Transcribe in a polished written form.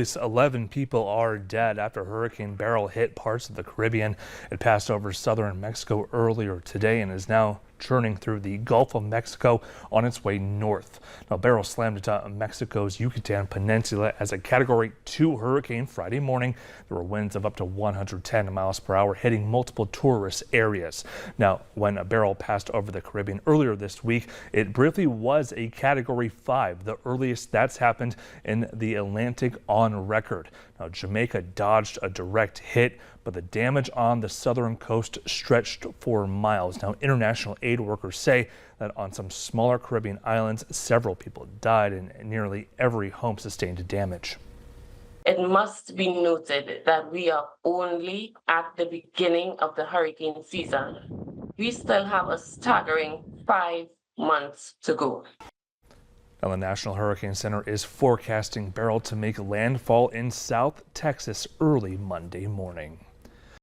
Least 11 people are dead after Hurricane Beryl hit parts of the Caribbean. It passed over southern Mexico earlier today and is now churning through the Gulf of Mexico on its way north. Now, Beryl slammed into Mexico's Yucatan Peninsula as a Category 2 hurricane Friday morning. There were winds of up to 110 miles per hour hitting multiple tourist areas. Now, when Beryl passed over the Caribbean earlier this week, it briefly was a Category 5, the earliest that's happened in the Atlantic on record. Now, Jamaica dodged a direct hit, but the damage on the southern coast stretched for miles. Now, international aid workers say that on some smaller Caribbean islands, several people died and nearly every home sustained damage. It must be noted that we are only at the beginning of the hurricane season. We still have a staggering 5 months to go. Now, the National Hurricane Center is forecasting Beryl to make landfall in South Texas early Monday morning.